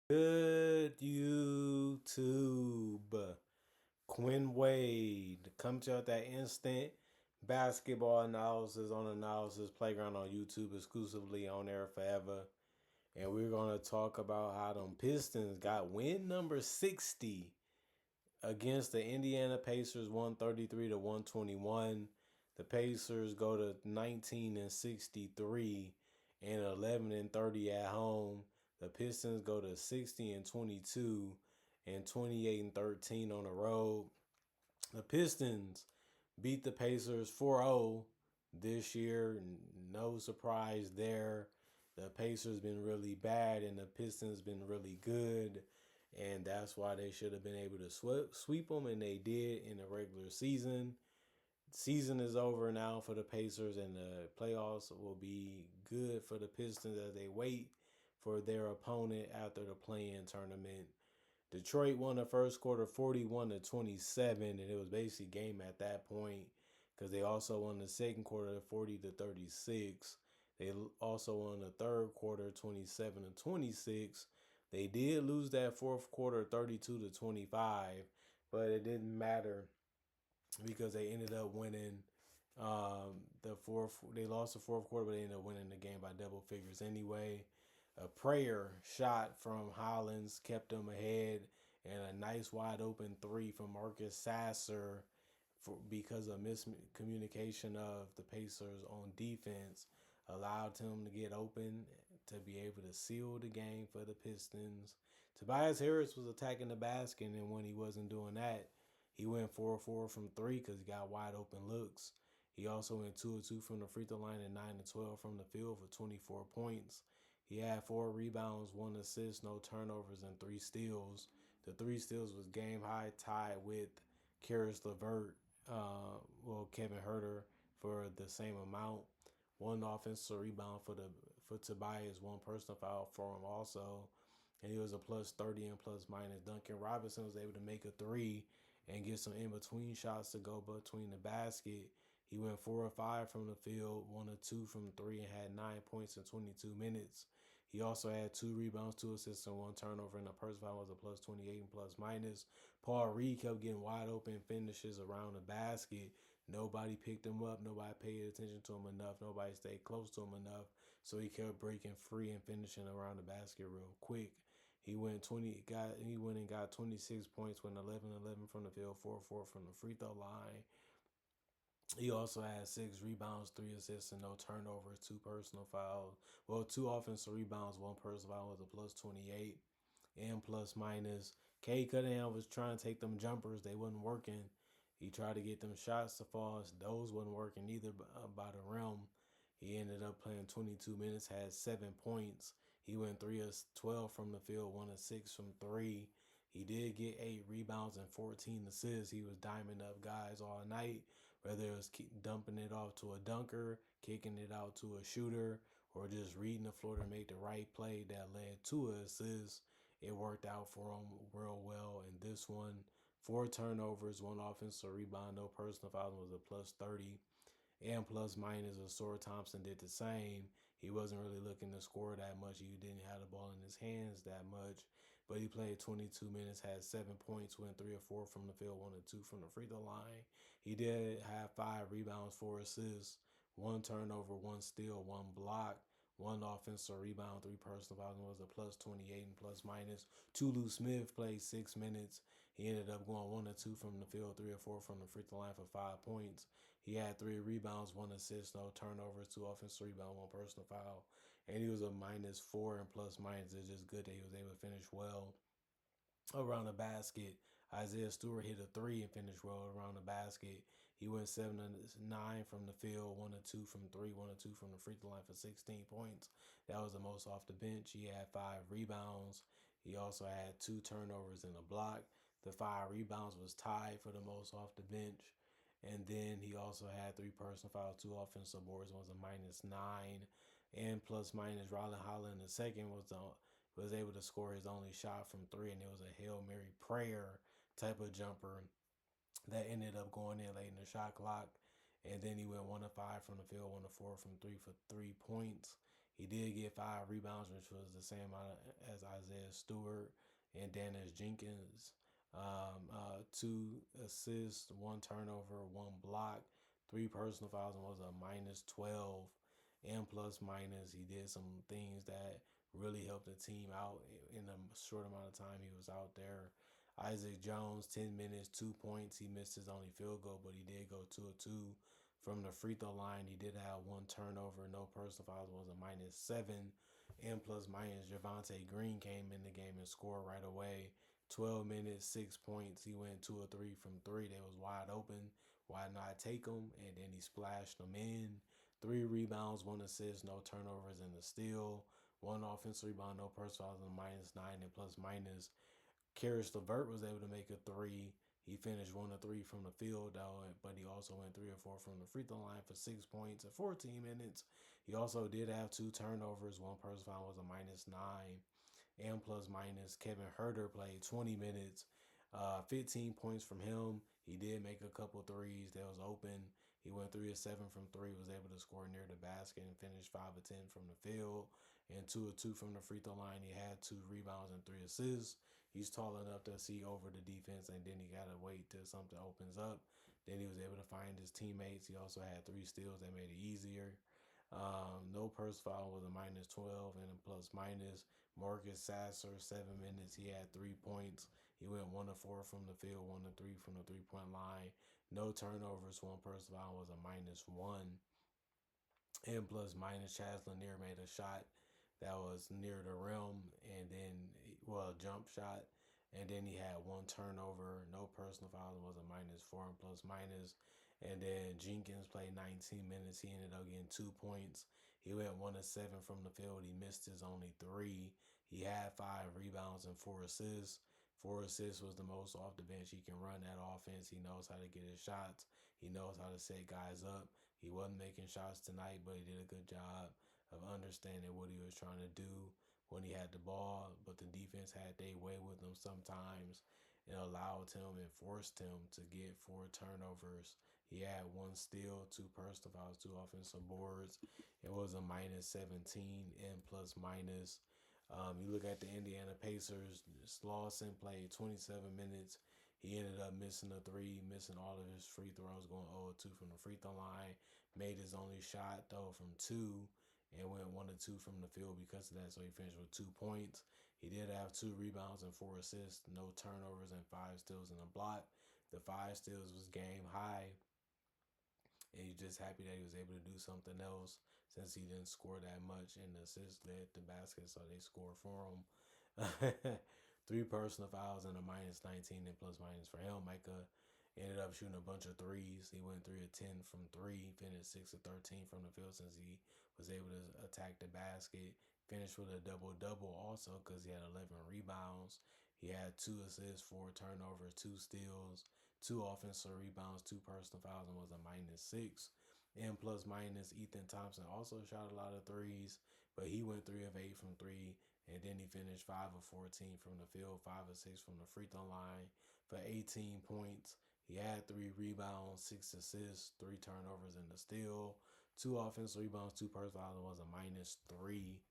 Good YouTube. Quinn Wade comes out that instant basketball analysis on Analysis Playground on YouTube, exclusively on there forever. And we're going to talk about how them Pistons got win number 60 against the Indiana Pacers, 133 to 121. The Pacers go to 19 and 63 and 11 and 30 at home. The Pistons go to 60 and 22 and 28 and 13 on the road. The Pistons beat the Pacers 4-0 this year. No surprise there. The Pacers been really bad and the Pistons been really good. And that's why they should have been able to sweep them, and they did in the regular season. Season is over now for the Pacers, and the playoffs will be good for the Pistons as they wait for their opponent after the play-in tournament. Detroit won the first quarter 41 to 27, and it was basically game at that point because they also won the second quarter 40 to 36. They also won the third quarter 27 to 26. They did lose that fourth quarter 32 to 25, but it didn't matter because they ended up winning the fourth. They lost the fourth quarter, but they ended up winning the game by double figures anyway. A prayer shot from Hollins kept them ahead, and a nice wide open three from Marcus Sasser because of miscommunication of the Pacers on defense allowed him to get open to be able to seal the game for the Pistons. Tobias Harris was attacking the basket, and when he wasn't doing that, he went 4-4 from three because he got wide open looks. He also went 2-2 from the free throw line and 9-12 from the field for 24 points. He had 4 rebounds, 1 assist, no turnovers, and 3 steals. The 3 steals was game high, tied with Karis LeVert, Kevin Huerter for the same amount. 1 offensive rebound for Tobias, 1 personal foul for him also. And he was a plus 30 and plus minus. Duncan Robinson was able to make a 3 and get some in-between shots to go between the basket. He went 4 or 5 from the field, 1 or 2 from 3, and had 9 points in 22 minutes. He also had 2 rebounds, 2 assists, and 1 turnover, and the personal foul was a plus 28 and plus minus. Paul Reed kept getting wide open finishes around the basket. Nobody picked him up. Nobody paid attention to him enough. Nobody stayed close to him enough. So he kept breaking free and finishing around the basket real quick. He went and got 26 points, went 11-11 from the field, 4-4 from the free throw line. He also had 6 rebounds, 3 assists, and no turnovers, 2 personal fouls. Well, 2 offensive rebounds, 1 personal foul was a plus 28 and plus minus. Cade Cunningham was trying to take them jumpers. They wasn't working. He tried to get them shots to fall. Those wasn't working either by the rim. He ended up playing 22 minutes, had 7 points. He went 3 of 12 from the field, 1 of 6 from 3. He did get 8 rebounds and 14 assists. He was diming up guys all night, whether it was dumping it off to a dunker, kicking it out to a shooter, or just reading the floor to make the right play that led to an assist. It worked out for him real well. And this one, 4 turnovers, 1 offensive rebound, no personal foul, was a plus 30 and plus minus. Asor Thompson did the same. He wasn't really looking to score that much. He didn't have the ball in his hands that much. But he played 22 minutes, had 7 points, went 3 or 4 from the field, 1 or 2 from the free throw line. He did have 5 rebounds, 4 assists, 1 turnover, 1 steal, 1 block, 1 offensive rebound, 3 personal fouls, was a plus 28 and plus minus. Tulu Smith played 6 minutes. He ended up going 1 or 2 from the field, 3 or 4 from the free throw line for 5 points. He had 3 rebounds, 1 assist, no turnovers, 2 offensive rebounds, 1 personal foul. And he was a minus 4 and plus minus. It's just good that he was able to finish well around the basket. Isaiah Stewart hit a 3 and finished well around the basket. He went 7 of 9 from the field, 1 or 2 from 3, 1 or 2 from the free throw line for 16 points. That was the most off the bench. He had 5 rebounds. He also had 2 turnovers and a block. The 5 rebounds was tied for the most off the bench. And then he also had 3 personal fouls, 2 offensive boards, was a minus 9. And plus minus, Rylan Holland the second was able to score his only shot from 3, and it was a Hail Mary prayer type of jumper that ended up going in late in the shot clock. And then he went 1 of 5 from the field, 1 of 4 from 3 for 3 points. He did get 5 rebounds, which was the same amount as Isaiah Stewart and Dennis Jenkins. 2 assists, 1 turnover, 1 block, 3 personal fouls, and was a -12 and plus minus. He did some things that really helped the team out in the short amount of time he was out there. Isaac Jones, 10 minutes, 2 points. He missed his only field goal, but he did go 2 of 2 from the free throw line. He did have 1 turnover, no personal fouls, was a -7 and plus minus. Javante Green came in the game and scored right away. 12 minutes, 6 points. He went 2 of 3 from three. They was wide open. Why not take them? And then he splashed them in. 3 rebounds, 1 assist, no turnovers, and a steal. 1 offensive rebound, no personal fouls, and -9 and plus minus. Karis LeVert was able to make a three. He finished 1 of 3 from the field, though, but he also went 3 of 4 from the free throw line for 6 points in 14 minutes. He also did have 2 turnovers. One personal foul was a -9 and plus minus. Kevin Herter played 20 minutes, 15 points from him. He did make a couple threes that was open. He went 3 of 7 from three, was able to score near the basket and finished 5 of 10 from the field and 2 of 2 from the free throw line. He had 2 rebounds and 3 assists. He's tall enough to see over the defense, and then he got to wait till something opens up. Then he was able to find his teammates. He also had 3 steals that made it easier. No personal foul was a -12 and a plus minus. Marcus Sasser, 7 minutes. He had 3 points. He went 1 of 4 from the field, 1 of 3 from the 3 point line. No turnovers. One personal foul was a -1 and plus minus. Chaz Lanier made a shot that was near the rim, and then a jump shot, and then he had 1 turnover. No personal fouls, was a -4 and plus minus. And then Jenkins played 19 minutes. He ended up getting 2 points. He went 1 of 7 from the field. He missed his only three. He had 5 rebounds and 4 assists. 4 assists was the most off the bench. He can run that offense. He knows how to get his shots. He knows how to set guys up. He wasn't making shots tonight, but he did a good job of understanding what he was trying to do when he had the ball. But the defense had their way with him sometimes and allowed him and forced him to get 4 turnovers. He had 1 steal, 2 personal fouls, 2 offensive boards. It was a -17 and plus minus. You look at the Indiana Pacers. Lawson played 27 minutes. He ended up missing a three, missing all of his free throws, going 0-2 from the free throw line. Made his only shot, though, from two, and went 1 of 2 from the field because of that. So he finished with 2 points. He did have 2 rebounds and 4 assists, no turnovers, and 5 steals and a block. The 5 steals was game high, and he's just happy that he was able to do something else since he didn't score that much, and the assists led the basket, so they scored for him. 3 personal fouls and a -19 and plus minus for him. Micah ended up shooting a bunch of threes. He went 3 of 10 from three, finished 6 of 13 from the field since he was able to attack the basket. Finished with a double-double also because he had 11 rebounds. He had 2 assists, 4 turnovers, 2 steals, 2 offensive rebounds, 2 personal fouls, and was a -6. And plus minus, Ethan Thompson also shot a lot of threes, but he went 3 of 8 from three, and then he finished 5 of 14 from the field, 5 of 6 from the free throw line for 18 points. He had 3 rebounds, 6 assists, 3 turnovers, and a steal. 2 offensive rebounds, 2 personal fouls, was a -3.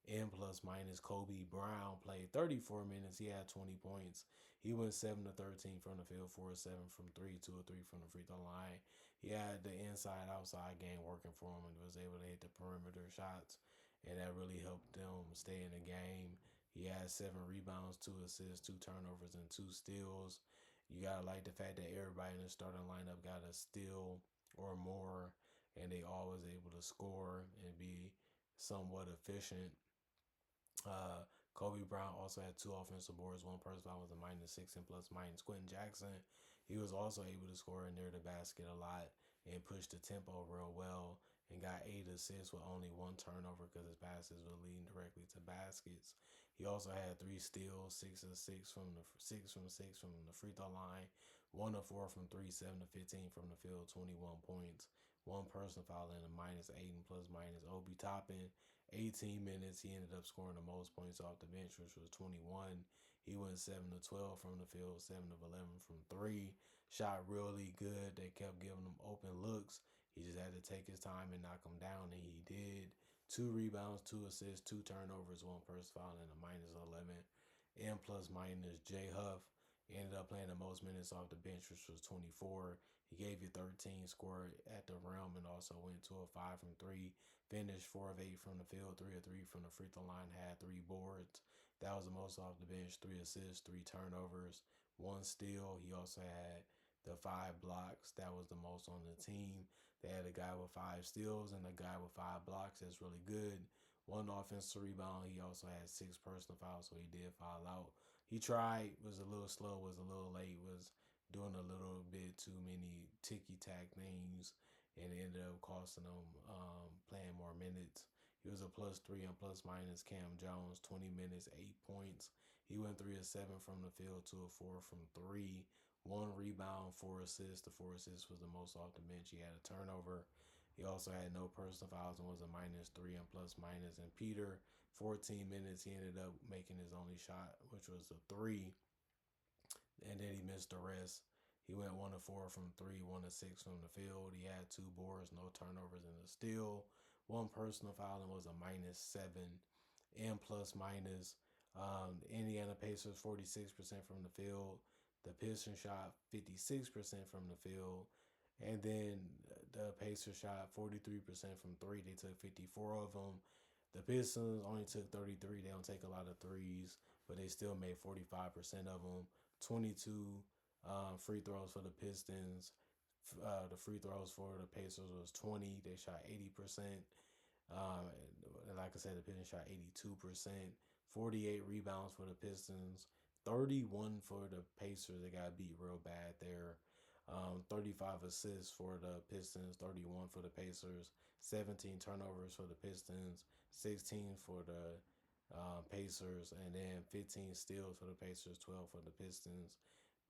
And plus minus. Kobe Brown played 34 minutes. He had 20 points. He went 7 of 13 from the field, 4 of 7 from three, 2 of 3 from the free throw line. He had the inside-outside game working for him and was able to hit the perimeter shots, and that really helped them stay in the game. He had 7 rebounds, 2 assists, 2 turnovers, and 2 steals. You gotta like the fact that everybody in the starting lineup got a steal or more, and they all was able to score and be somewhat efficient. Uh, Kobe Brown also had 2 offensive boards. One person foul was a -6 and plus minus. Quentin Jackson, he was also able to score near the basket a lot and push the tempo real well and got 8 assists with only 1 turnover because his passes were leading directly to baskets. He also had 3 steals, 6 of 6 from the 6 from the free throw line, 1 of 4 from three, 7 of 15 from the field, 21 points, 1 personal foul and a -8 and plus minus. Obi Toppin, 18 minutes. He ended up scoring the most points off the bench, which was 21. He went 7 of 12 from the field, 7 of 11 from three. Shot really good. They kept giving him open looks. He just had to take his time and knock him down, and he did. 2 rebounds, 2 assists, 2 turnovers, 1 personal foul, and a -11. And plus minus Jay Huff ended up playing the most minutes off the bench, which was 24. He gave you 13, scored at the rim, and also went to a 5 from 3. Finished 4 of 8 from the field, 3 of 3 from the free throw line, had 3 boards. That was the most off the bench, 3 assists, 3 turnovers, 1 steal. He also had the 5 blocks. That was the most on the team. They had a guy with 5 steals and a guy with 5 blocks. That's really good. 1 offensive rebound. He also had 6 personal fouls, so he did foul out. He tried, was a little slow, was a little late, was doing a little bit too many ticky tack things, and it ended up costing him playing more minutes. He was a +3 and plus minus Cam Jones, 20 minutes, 8 points. He went 3 of 7 from the field, 2 of 4 from 3. 1 rebound, 4 assists. The 4 assists was the most off the bench. He had a turnover. He also had no personal fouls and was a -3 and plus minus. And Peter, 14 minutes, he ended up making his only shot, which was a 3. And then he missed the rest. He went 1 of 4 from 3, 1 of 6 from the field. He had 2 boards, no turnovers, and a steal. 1 personal foul and was a -7. And plus minus. Indiana Pacers 46% from the field. The Pistons shot 56% from the field. And then the Pacers shot 43% from 3. They took 54 of them. The Pistons only took 33. They don't take a lot of threes, but they still made 45% of them. 22 free throws for the Pistons. The free throws for the Pacers was 20. They shot 80%. Like I said, the Pistons shot 82%. 48 rebounds for the Pistons. 31 for the Pacers. They got beat real bad there. 35 assists for the Pistons, 31 for the Pacers, 17 turnovers for the Pistons, 16 for the Pacers, and then 15 steals for the Pacers, 12 for the Pistons.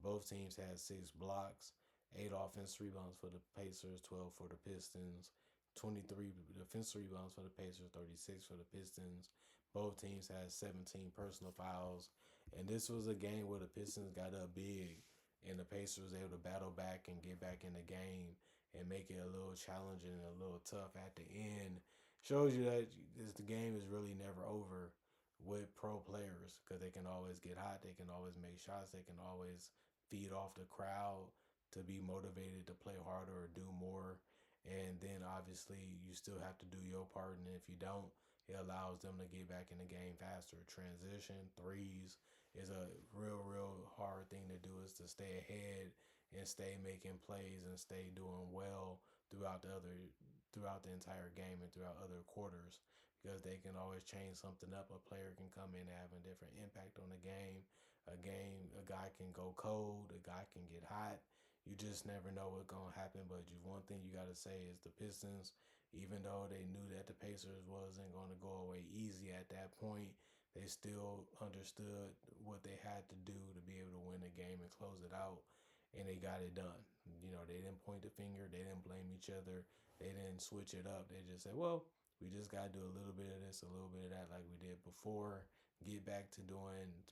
Both teams had 6 blocks, 8 offensive rebounds for the Pacers, 12 for the Pistons, 23 defensive rebounds for the Pacers, 36 for the Pistons. Both teams had 17 personal fouls, and this was a game where the Pistons got up big, and the Pacers was able to battle back and get back in the game and make it a little challenging and a little tough at the end. Shows you that the game is really never over with pro players, because they can always get hot, they can always make shots, they can always feed off the crowd to be motivated to play harder or do more. And then obviously you still have to do your part, and if you don't, it allows them to get back in the game faster. Transition, threes is a real hard thing to do, is to stay ahead and stay making plays and stay doing well throughout the entire game and throughout other quarters, because they can always change something up. A player can come in and have a different impact on the game. A guy can go cold, a guy can get hot. You just never know what's gonna happen. But one thing you gotta say is the Pistons, even though they knew that the Pacers wasn't gonna go away easy at that point, they still understood what they had to do to be able to win the game and close it out, and they got it done. They didn't point the finger, they didn't blame each other, they didn't switch it up. They just said, well, we just got to do a little bit of this, a little bit of that, like we did before. Get back to doing,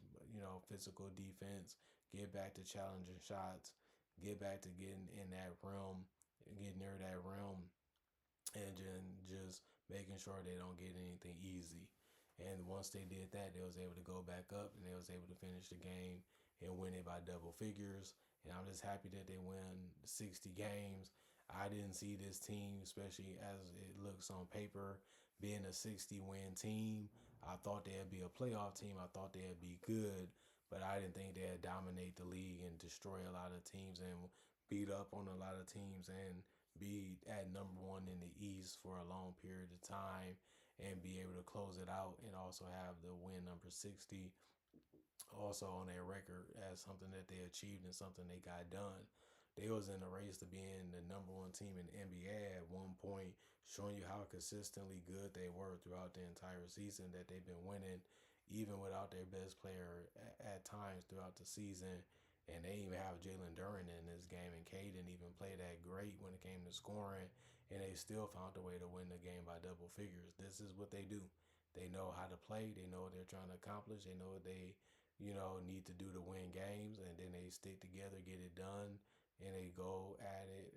physical defense. Get back to challenging shots. Get back to getting in that rim, getting near that rim, and then just making sure they don't get anything easy. And once they did that, they was able to go back up and they was able to finish the game and win it by double figures. And I'm just happy that they win 60 games. I didn't see this team, especially as it looks on paper, being a 60-win team. I thought they'd be a playoff team. I thought they'd be good, but I didn't think they'd dominate the league and destroy a lot of teams and beat up on a lot of teams and be at number 1 in the East for a long period of time and be able to close it out, and also have the win number 60 also on their record as something that they achieved and something they got done. They was in a race to being the number 1 team in the NBA at one point, showing you how consistently good they were throughout the entire season, that they've been winning even without their best player at times throughout the season. And they even have Jalen Duren in this game, and Cade didn't even play that great when it came to scoring, and they still found a way to win the game by double figures. This is what they do. They know how to play. They know what they're trying to accomplish. They know what they, need to do to win games, and then they stick together, get it done, and they go at it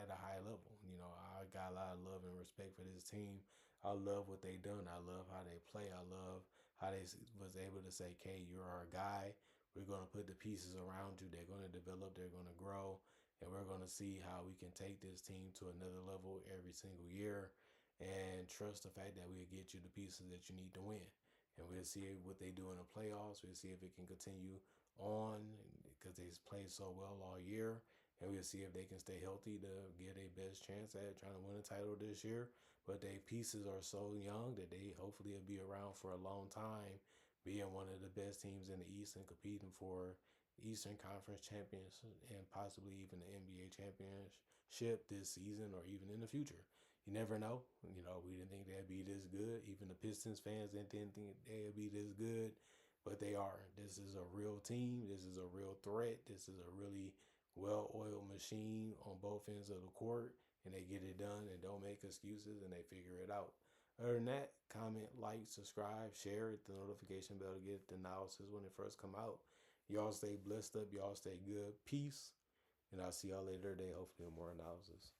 at a high level. I got a lot of love and respect for this team. I love what they done. I love how they play. I love how they was able to say, "Kay, you're our guy. We're going to put the pieces around you. They're going to develop. They're going to grow, and we're going to see how we can take this team to another level every single year, and trust the fact that we'll get you the pieces that you need to win." And we'll see what they do in the playoffs. We'll see if it can continue on because they've played so well all year. And we'll see if they can stay healthy to get a best chance at trying to win a title this year. But their pieces are so young that they hopefully will be around for a long time, being one of the best teams in the East and competing for Eastern Conference champions and possibly even the NBA championship this season or even in the future. You never know. We didn't think they'd be this good. Even the Pistons fans didn't think they'd be this good, but they are. This is a real team. This is a real threat. This is a really well-oiled machine on both ends of the court, and they get it done and don't make excuses and they figure it out. Other than that, comment, like, subscribe, share, hit the notification bell to get the analysis when it first come out. Y'all stay blessed up. Y'all stay good. Peace. And I'll see y'all later today, hopefully with more analysis.